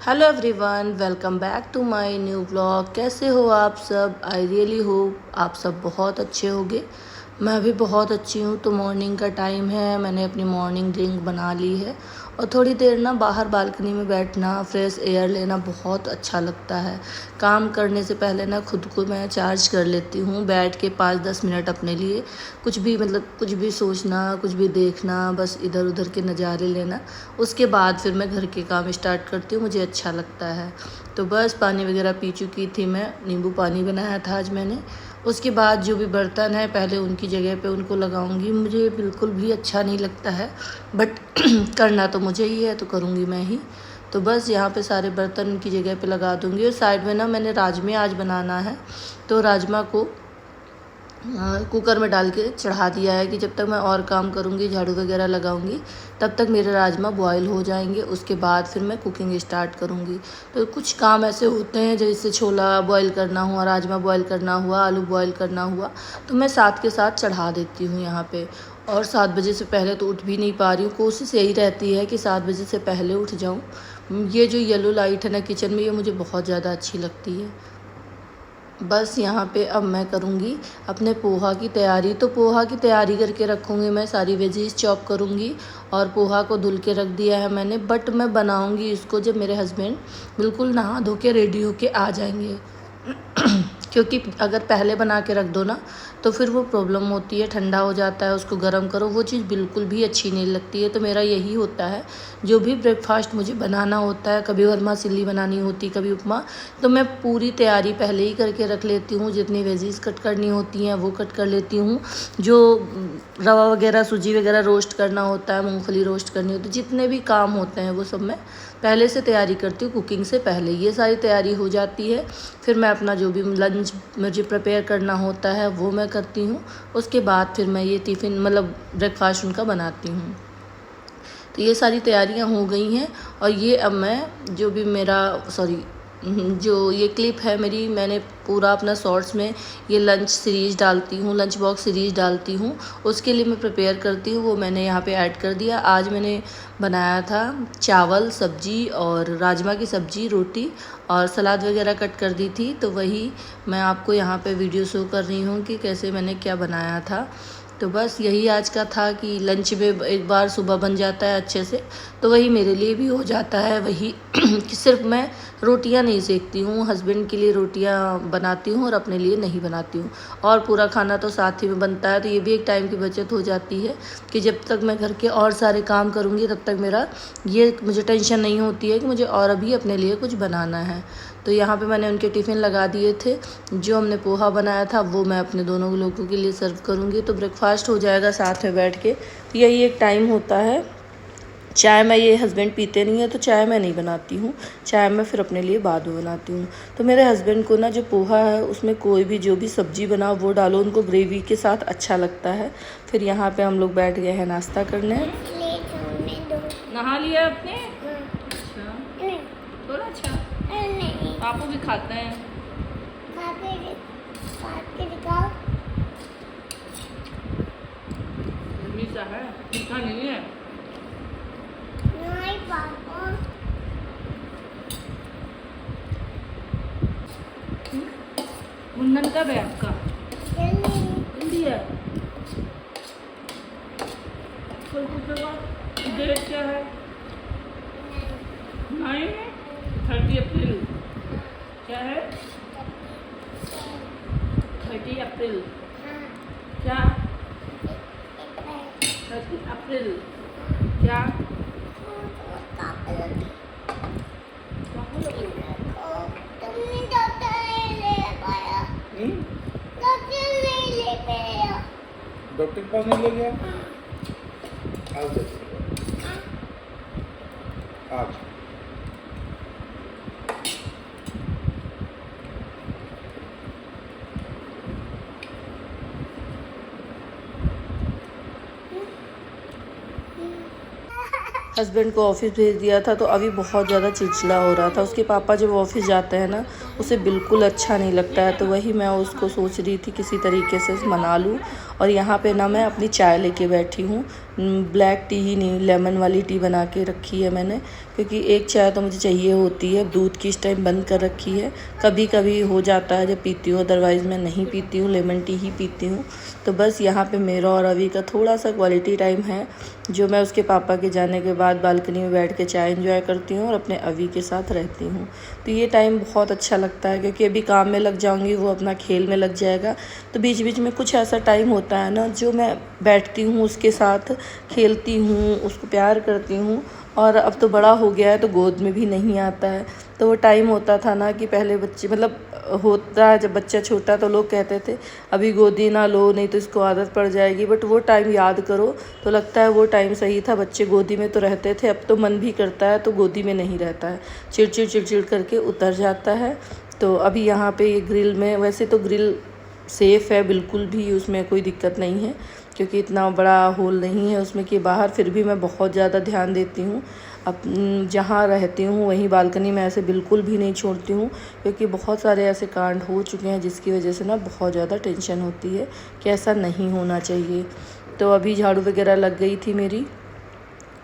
Hello everyone, welcome back to my new vlog. कैसे हो आप सब? आई रियली होप आप सब बहुत अच्छे होंगे। मैं भी बहुत अच्छी हूँ। तो मॉर्निंग का टाइम है, मैंने अपनी मॉर्निंग ड्रिंक बना ली है और थोड़ी देर ना बाहर बालकनी में बैठना, फ्रेश एयर लेना बहुत अच्छा लगता है। काम करने से पहले ना खुद को मैं चार्ज कर लेती हूँ, बैठ के 5-10 मिनट अपने लिए कुछ भी सोचना, कुछ भी देखना, बस इधर उधर के नज़ारे लेना। उसके बाद फिर मैं घर के काम स्टार्ट करती हूँ, मुझे अच्छा लगता है। तो बस पानी वगैरह पी चुकी थी मैं, नींबू पानी बनाया था आज मैंने। उसके बाद जो भी बर्तन है पहले उनकी जगह पे उनको लगाऊंगी। मुझे बिल्कुल भी अच्छा नहीं लगता है, बट करना तो मुझे ही है तो करूँगी मैं ही। तो बस यहाँ पे सारे बर्तन उनकी जगह पे लगा दूँगी। और साइड में ना मैंने राजमे आज बनाना है, तो राजमा को कुकर में डाल के चढ़ा दिया है कि जब तक मैं और काम करूँगी, झाड़ू वगैरह लगाऊँगी, तब तक मेरे राजमा बॉयल हो जाएंगे। उसके बाद फिर मैं कुकिंग स्टार्ट करूँगी। तो कुछ काम ऐसे होते हैं जैसे छोला बॉयल करना हुआ, राजमा बॉयल करना हुआ, आलू बॉयल करना हुआ, तो मैं साथ के साथ चढ़ा देती हूँ यहाँ पे। और 7 बजे से पहले तो उठ भी नहीं पा रही हूँ। कोशिश यही रहती है कि 7 बजे से पहले उठ जाऊँ। ये जो येलो लाइट है ना किचन में, ये मुझे बहुत ज़्यादा अच्छी लगती है। बस यहाँ पे अब मैं करूँगी अपने पोहा की तैयारी। तो पोहा की तैयारी करके रखूँगी मैं, सारी वेजीज चॉप करूँगी और पोहा को धुल के रख दिया है मैंने। बट मैं बनाऊँगी इसको जब मेरे हस्बैंड बिल्कुल नहा धो के रेडी होके आ जाएंगे। क्योंकि अगर पहले बना के रख दो ना तो फिर वो प्रॉब्लम होती है, ठंडा हो जाता है, उसको गर्म करो, वो चीज़ बिल्कुल भी अच्छी नहीं लगती है। तो मेरा यही होता है, जो भी ब्रेकफास्ट मुझे बनाना होता है, कभी वर्मासिली बनानी होती, कभी उपमा, तो मैं पूरी तैयारी पहले ही करके रख लेती हूँ। जितनी वेजीज कट करनी होती हैं वो कट कर लेती हूँ। जो रवा वगैरह, सूजी वगैरह रोस्ट करना होता है, मूँगफली रोस्ट करनी होती है, जितने भी काम होते हैं वो सब मैं पहले से तैयारी करती हूँ। कुकिंग से पहले ये सारी तैयारी हो जाती है। फिर मैं अपना जो भी लंच मुझे प्रिपेयर करना होता है वो मैं करती हूँ। उसके बाद फिर मैं ये टिफ़िन मतलब ब्रेकफास्ट उनका बनाती हूँ। तो ये सारी तैयारियाँ हो गई हैं। और ये अब मैं जो भी मेरा जो ये क्लिप है मेरी, मैंने पूरा अपना शॉर्ट्स में ये लंच सीरीज़ डालती हूँ, लंच बॉक्स सीरीज़ डालती हूँ, उसके लिए मैं प्रिपेयर करती हूँ, वो मैंने यहाँ पे ऐड कर दिया। आज मैंने बनाया था चावल, सब्जी और राजमा की सब्जी, रोटी और सलाद वगैरह कट कर दी थी। तो वही मैं आपको यहाँ पे वीडियो शो कर रही हूँ कि कैसे मैंने क्या बनाया था। तो बस यही आज का था कि लंच में एक बार सुबह बन जाता है अच्छे से, तो वही मेरे लिए भी हो जाता है। वही कि सिर्फ मैं रोटियां नहीं सेकती हूँ, हस्बैंड के लिए रोटियां बनाती हूँ और अपने लिए नहीं बनाती हूँ। और पूरा खाना तो साथ ही में बनता है, तो ये भी एक टाइम की बचत हो जाती है कि जब तक मैं घर के और सारे काम करूँगी तब तक मुझे टेंशन नहीं होती है कि मुझे और अभी अपने लिए कुछ बनाना है। तो यहाँ पे मैंने उनके टिफ़िन लगा दिए थे। जो हमने पोहा बनाया था वो मैं अपने दोनों लोगों के लिए सर्व करूँगी, तो ब्रेकफास्ट हो जाएगा साथ में बैठ के। तो यही एक टाइम होता है। चाय मैं, ये हस्बैंड पीते नहीं है तो चाय मैं नहीं बनाती हूँ, चाय मैं फिर अपने लिए बाद में बनाती हूँ। तो मेरे हस्बैंड को ना जो पोहा है उसमें कोई भी जो भी सब्ज़ी बनाओ वो डालो, उनको ग्रेवी के साथ अच्छा लगता है। फिर यहाँ पे हम लोग बैठ गए हैं नाश्ता करने। नहा लिया आपने? अच्छा, थोड़ा अच्छा पापू भी खाते हैं। मीठा है, मीठा नहीं है। नहीं पापा, मुंडन कब है आपका? जल्दी है। डेट क्या है? 30 अप्रैल। क्या है? 30 अप्रैल। क्या? 30 अप्रैल क्या? डॉक्टर के पास नहीं ले गया? आज हस्बैंड को ऑफिस भेज दिया था, तो अभी बहुत ज़्यादा चिड़चिड़ा हो रहा था। उसके पापा जब ऑफिस जाते हैं ना उसे बिल्कुल अच्छा नहीं लगता है। तो वही मैं उसको सोच रही थी किसी तरीके से मना लूँ। और यहाँ पे ना मैं अपनी चाय लेके बैठी हूँ, ब्लैक टी ही नहीं, लेमन वाली टी बना के रखी है मैंने, क्योंकि एक चाय तो मुझे चाहिए होती है। दूध की इस टाइम बंद कर रखी है, कभी कभी हो जाता है जब पीती हूँ, अदरवाइज़ मैं नहीं पीती हूँ, लेमन टी ही पीती हूँ। तो बस यहाँ पे मेरा और अभी का थोड़ा सा क्वालिटी टाइम है, जो मैं उसके पापा के जाने के बाद बालकनी में बैठ के चाय एंजॉय करती हूँ और अपने अभी के साथ रहती हूँ। तो ये टाइम बहुत अच्छा लगता है, क्योंकि अभी काम में लग जाऊँगी, वो अपना खेल में लग जाएगा। तो बीच बीच में कुछ ऐसा टाइम होता है ना, जो मैं बैठती हूँ उसके साथ, खेलती हूँ, उसको प्यार करती हूँ। और अब तो बड़ा हो गया है तो गोद में भी नहीं आता है। तो वो टाइम होता था ना कि पहले बच्चे मतलब होता है जब बच्चा छोटा, तो लोग कहते थे अभी गोदी ना लो नहीं तो इसको आदत पड़ जाएगी। बट वो टाइम याद करो तो लगता है वो टाइम सही था। बच्चे गोदी में तो रहते थे, अब तो मन भी करता है तो गोदी में नहीं रहता है, चिड़चिड़ चिड़चिड़ करके उतर जाता है। तो अभी यहाँ पे ये ग्रिल में, वैसे तो ग्रिल सेफ़ है बिल्कुल भी, उसमें कोई दिक्कत नहीं है, क्योंकि इतना बड़ा होल नहीं है उसमें कि बाहर। फिर भी मैं बहुत ज़्यादा ध्यान देती हूँ। अब जहाँ रहती हूँ वहीं बालकनी में ऐसे बिल्कुल भी नहीं छोड़ती हूँ, क्योंकि बहुत सारे ऐसे कांड हो चुके हैं जिसकी वजह से ना बहुत ज़्यादा टेंशन होती है कि ऐसा नहीं होना चाहिए। तो अभी झाड़ू वगैरह लग गई थी मेरी।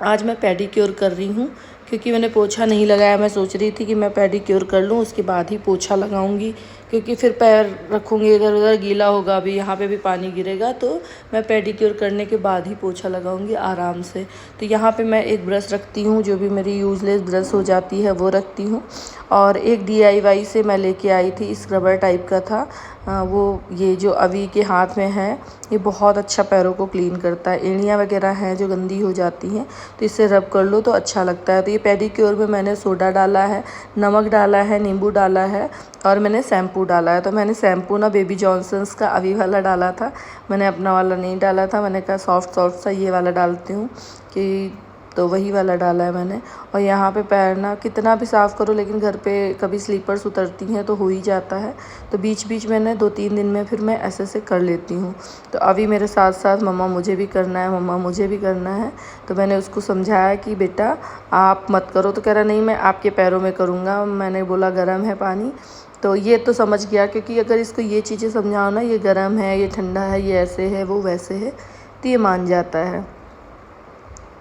आज मैं पेडिक्योर कर रही हूँ, क्योंकि मैंने पोछा नहीं लगाया। मैं सोच रही थी कि मैं पेडिक्योर कर लूँ, उसके बाद ही पोछा लगाऊंगी, क्योंकि फिर पैर रखूँगी इधर उधर गीला होगा, अभी यहाँ पे भी पानी गिरेगा। तो मैं पेडिक्योर करने के बाद ही पोछा लगाऊंगी आराम से। तो यहाँ पे मैं एक ब्रश रखती हूँ, जो भी मेरी यूज़लेस ब्रश हो जाती है वो रखती हूँ। और एक DIY से मैं लेके आई थी, स्क्रबर टाइप का था वो, ये जो अभी के हाथ में है, ये बहुत अच्छा पैरों को क्लीन करता है। एड़ियाँ वगैरह हैं जो गंदी हो जाती हैं, तो इससे रब कर लो तो अच्छा लगता है। तो ये पेडिक्योर में मैंने सोडा डाला है, नमक डाला है, नींबू डाला है और मैंने शैम्पू डाला है। तो मैंने शैम्पू ना बेबी जॉनसन्स का अभी वाला डाला था, मैंने अपना वाला नहीं डाला था। मैंने कहा सॉफ्ट सॉफ्ट सा ये वाला डालती हूँ कि, तो वही वाला डाला है मैंने। और यहाँ पे पैर ना कितना भी साफ़ करो, लेकिन घर पे कभी स्लीपर्स उतरती हैं तो हो ही जाता है। तो बीच बीच मैंने 2-3 दिन में फिर मैं ऐसे कर लेती हूँ। तो अभी मेरे साथ साथ मम्मा मुझे भी करना है, मम्मा मुझे भी करना है। तो मैंने उसको समझाया कि बेटा आप मत करो, तो कह रहा नहीं मैं आपके पैरों में करूँगा। मैंने बोला गर्म है पानी, तो ये तो समझ गया, क्योंकि अगर इसको ये चीज़ें समझाओ ना, ये गर्म है, ये ठंडा है, ये ऐसे है, वो वैसे है, तो ये मान जाता है।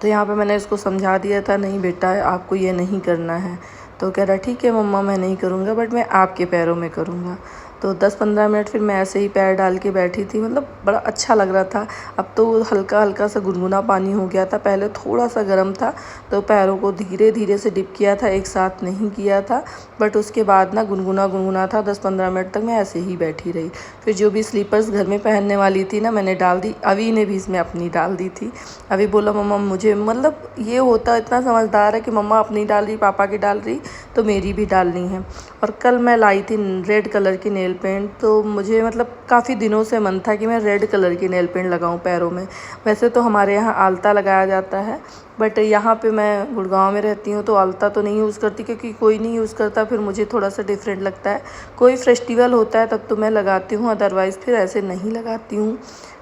तो यहाँ पे मैंने इसको समझा दिया था, नहीं बेटा आपको ये नहीं करना है। तो कह रहा ठीक है मम्मा मैं नहीं करूँगा, बट मैं आपके पैरों में करूँगा। तो 10-15 मिनट फिर मैं ऐसे ही पैर डाल के बैठी थी, मतलब बड़ा अच्छा लग रहा था। अब तो हल्का हल्का सा गुनगुना पानी हो गया था, पहले थोड़ा सा गर्म था। तो पैरों को धीरे धीरे से डिप किया था, एक साथ नहीं किया था। बट उसके बाद ना गुनगुना गुनगुना था। 10-15 मिनट तक मैं ऐसे ही बैठी रही। फिर जो भी स्लीपर्स घर में पहनने वाली थी ना, मैंने डाल दी। अभी ने भी इसमें अपनी डाल दी थी। अभी बोला मम्मा मुझे, मतलब ये होता इतना समझदार है कि मम्मा अपनी डाल रही, पापा की डाल रही, तो मेरी भी डालनी है। और कल मैं लाई थी रेड कलर की नेल पेंट, तो मुझे मतलब काफ़ी दिनों से मन था कि मैं रेड कलर की नेल पेंट लगाऊं पैरों में। वैसे तो हमारे यहाँ आलता लगाया जाता है, बट यहाँ पे मैं गुड़गांव में रहती हूँ तो आलता तो नहीं यूज़ करती, क्योंकि कोई नहीं यूज़ करता, फिर मुझे थोड़ा सा डिफरेंट लगता है। कोई फेस्टिवल होता है तब तो मैं लगाती हूँ, अदरवाइज़ फिर ऐसे नहीं लगाती हूँ।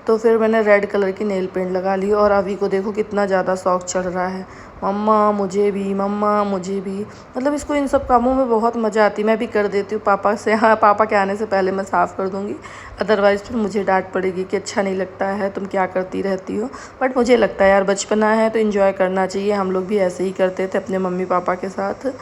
तो फिर मैंने रेड कलर की नेल पेंट लगा ली। और अभी को देखो कितना ज़्यादा शौक चढ़ रहा है, मम्मा मुझे भी, मम्मा मुझे भी। मतलब इसको इन सब कामों में बहुत मज़ा आती है। मैं भी कर देती हूँ पापा से, हाँ पापा के आने से पहले मैं साफ़ कर दूँगी, अदरवाइज़ फिर मुझे डांट पड़ेगी कि अच्छा नहीं लगता है, तुम क्या करती रहती हो। बट मुझे लगता है यार बचपना है तो इन्जॉय करना चाहिए। हम लोग भी ऐसे ही करते थे अपने मम्मी पापा के साथ।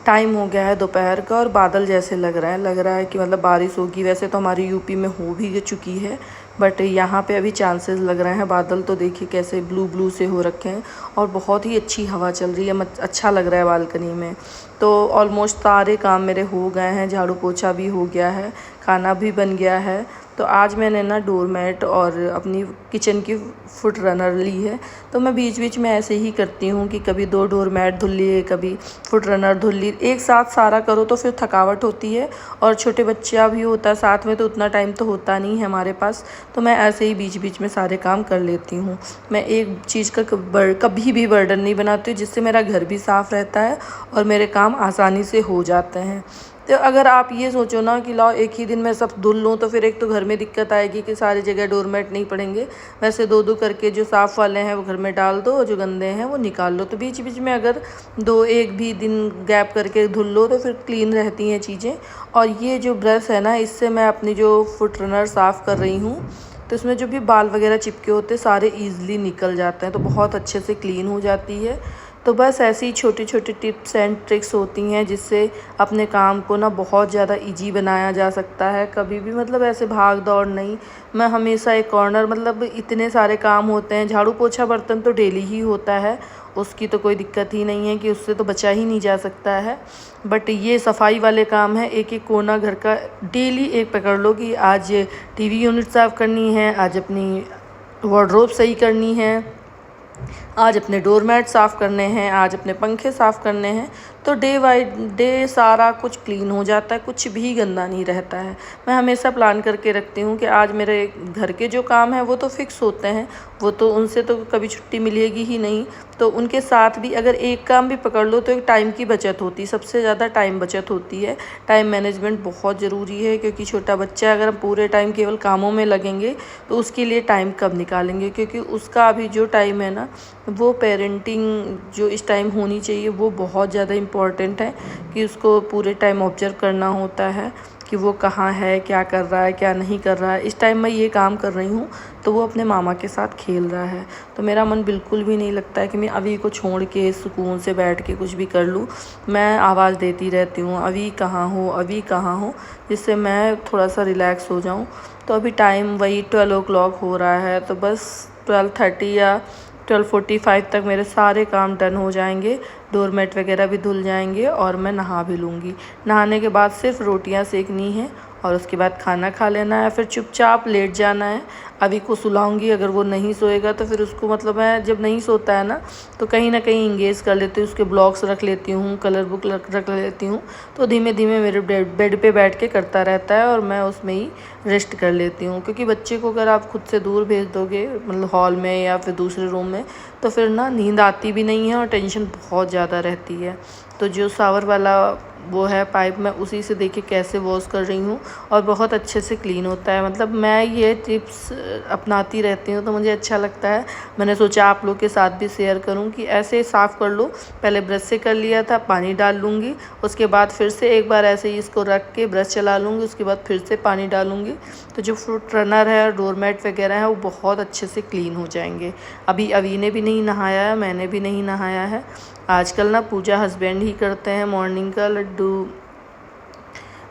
टाइम हो गया है दोपहर का और बादल जैसे लग रहा है कि मतलब बारिश होगी। वैसे तो हमारी यूपी में हो भी चुकी है, बट यहाँ पे अभी चांसेस लग रहे हैं। बादल तो देखिए कैसे ब्लू ब्लू से हो रखे हैं और बहुत ही अच्छी हवा चल रही है, अच्छा लग रहा है बालकनी में। तो ऑलमोस्ट सारे काम मेरे हो गए हैं, झाड़ू पोछा भी हो गया है, खाना भी बन गया है। तो आज मैंने ना डोरमेट और अपनी किचन की फुट रनर ली है। तो मैं बीच बीच में ऐसे ही करती हूँ कि कभी 2 डोरमेट धुल लिए, कभी फुट रनर धुल ली। एक साथ सारा करो तो फिर थकावट होती है, और छोटे बच्चा भी होता है साथ में, तो उतना टाइम तो होता नहीं है हमारे पास। तो मैं ऐसे ही बीच बीच में सारे काम कर लेती हूँ। मैं एक चीज़ का कभी भी बर्डन नहीं बनाती हूँ, जिससे मेरा घर भी साफ़ रहता है और मेरे काम आसानी से हो जाते हैं। तो अगर आप ये सोचो ना कि लाओ एक ही दिन में सब धुल लूँ, तो फिर एक तो घर में दिक्कत आएगी कि सारी जगह डोरमेट नहीं पड़ेंगे। वैसे दो दो करके जो साफ़ वाले हैं वो घर में डाल दो और जो गंदे हैं वो निकाल लो। तो बीच बीच में अगर एक भी दिन गैप करके धुल लो तो फिर क्लीन रहती हैं चीज़ें। और ये जो ब्रश है ना, इससे मैं अपनी जो फुट रनर साफ़ कर रही हूँ, तो इसमें जो भी बाल वगैरह चिपके होते हैं सारे ईज़िली निकल जाते हैं, तो बहुत अच्छे से क्लीन हो जाती है। तो बस ऐसी ही छोटी छोटी टिप्स एंड ट्रिक्स होती हैं जिससे अपने काम को ना बहुत ज़्यादा इजी बनाया जा सकता है। कभी भी मतलब ऐसे भाग दौड़ नहीं, मैं हमेशा एक कॉर्नर, मतलब इतने सारे काम होते हैं, झाड़ू पोछा बर्तन तो डेली ही होता है, उसकी तो कोई दिक्कत ही नहीं है कि उससे तो बचा ही नहीं जा सकता है। बट ये सफाई वाले काम है, एक एक कोना घर का डेली एक पकड़ लो कि आज टीवी यूनिट साफ़ करनी है, आज अपनी वार्डरोब सही करनी है, आज अपने डोरमैट साफ़ करने हैं, आज अपने पंखे साफ़ करने हैं। तो डे बाई डे सारा कुछ क्लीन हो जाता है, कुछ भी गंदा नहीं रहता है। मैं हमेशा प्लान करके रखती हूँ कि आज मेरे घर के जो काम हैं वो तो फिक्स होते हैं, वो तो उनसे तो कभी छुट्टी मिलेगी ही नहीं। तो उनके साथ भी अगर एक काम भी पकड़ लो तो एक टाइम की बचत होती है, सबसे ज़्यादा टाइम बचत होती है। टाइम मैनेजमेंट बहुत ज़रूरी है, क्योंकि छोटा बच्चा अगर हम पूरे टाइम केवल कामों में लगेंगे तो उसके लिए टाइम कब निकालेंगे, क्योंकि उसका अभी जो टाइम है ना, वो पेरेंटिंग जो इस टाइम होनी चाहिए वो बहुत ज़्यादा इम्पॉर्टेंट है, कि उसको पूरे टाइम ऑब्जर्व करना होता है कि वो कहाँ है, क्या कर रहा है, क्या नहीं कर रहा है। इस टाइम मैं ये काम कर रही हूँ तो वो अपने मामा के साथ खेल रहा है, तो मेरा मन बिल्कुल भी नहीं लगता है कि मैं अभी को छोड़ के सुकून से बैठ के कुछ भी कर लूँ। मैं आवाज़ देती रहती हूँ, अभी कहाँ हो, अभी कहाँ हो, जिससे मैं थोड़ा सा रिलैक्स हो जाऊँ। तो अभी टाइम वही 12 o'clock हो रहा है, तो बस 12:30 या 12:45 तक मेरे सारे काम डन हो जाएंगे, डोरमेट वगैरह भी धुल जाएंगे और मैं नहा भी लूँगी। नहाने के बाद सिर्फ रोटियां सेकनी है और उसके बाद खाना खा लेना है, फिर चुपचाप लेट जाना है। अभी को सुलाऊंगी, अगर वो नहीं सोएगा तो फिर उसको, मतलब मैं जब नहीं सोता है ना तो कहीं ना कहीं इंगेज कर लेती हूँ, उसके ब्लॉग्स रख लेती हूँ, कलर बुक रख लेती हूँ, तो धीमे धीमे मेरे बेड पे बैठ के करता रहता है और मैं उसमें ही रेस्ट कर लेती हूँ। क्योंकि बच्चे को अगर आप खुद से दूर भेज दोगे, मतलब हॉल में या फिर दूसरे रूम में, तो फिर ना नींद आती भी नहीं है और टेंशन बहुत ज़्यादा रहती है। तो जो शावर वाला वो है पाइप, मैं उसी से देखिए कैसे वॉश कर रही हूँ और बहुत अच्छे से क्लीन होता है। मतलब मैं ये टिप्स अपनाती रहती हूँ तो मुझे अच्छा लगता है। मैंने सोचा आप लोग के साथ भी शेयर करूँ कि ऐसे साफ़ कर लो। पहले ब्रश से कर लिया था, पानी डाल लूँगी, उसके बाद फिर से एक बार ऐसे ही इसको रख के ब्रश चला लूँगी, उसके बाद फिर से पानी डालूँगी, तो जो फ्रूट रनर है, डोरमेट वगैरह है, वो बहुत अच्छे से क्लीन हो जाएंगे। अभी ने भी नहीं नहाया है, मैंने भी नहीं नहाया है। आजकल ना पूजा हस्बैंड ही करते हैं, मॉर्निंग का लड्डू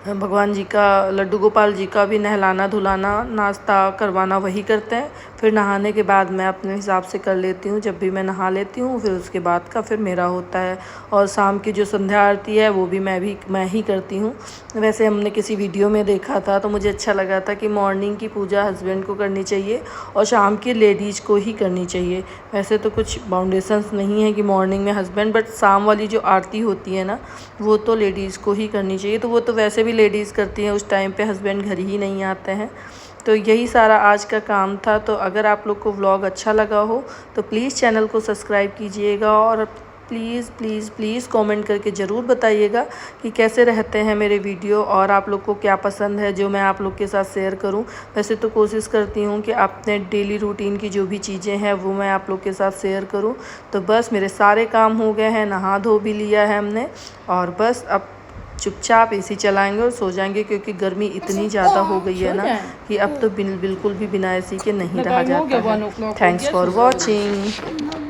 भगवान जी का, लड्डू गोपाल जी का भी नहलाना धुलाना नाश्ता करवाना वही करते हैं। फिर नहाने के बाद मैं अपने हिसाब से कर लेती हूँ, जब भी मैं नहा लेती हूँ फिर उसके बाद का फिर मेरा होता है। और शाम की जो संध्या आरती है वो भी मैं ही करती हूँ। वैसे हमने किसी वीडियो में देखा था तो मुझे अच्छा लगा था कि मॉर्निंग की पूजा हस्बैंड को करनी चाहिए और शाम की लेडीज़ को ही करनी चाहिए। वैसे तो कुछ बाउंडेशंस नहीं है कि मॉर्निंग में हस्बैंड, बट शाम वाली जो आरती होती है ना, वो तो लेडीज़ को ही करनी चाहिए। तो वो तो वैसे भी लेडीज़ करती हैं, उस टाइम पे हस्बैंड घर ही नहीं आते हैं। तो यही सारा आज का काम था। तो अगर आप लोग को व्लॉग अच्छा लगा हो तो प्लीज़ चैनल को सब्सक्राइब कीजिएगा और प्लीज़ प्लीज़ प्लीज़ कमेंट करके ज़रूर बताइएगा कि कैसे रहते हैं मेरे वीडियो और आप लोग को क्या पसंद है जो मैं आप लोग के साथ शेयर करूं। वैसे तो कोशिश करती हूं कि अपने डेली रूटीन की जो भी चीज़ें हैं वो मैं आप लोग के साथ शेयर करूं। तो बस मेरे सारे काम हो गए हैं, नहा धो भी लिया है हमने और बस अब चुपचाप एसी चलाएंगे और सो जाएंगे, क्योंकि गर्मी इतनी ज़्यादा हो गई है ना कि अब तो बिल्कुल भी बिना एसी के नहीं रहा जाता है। Thanks for watching.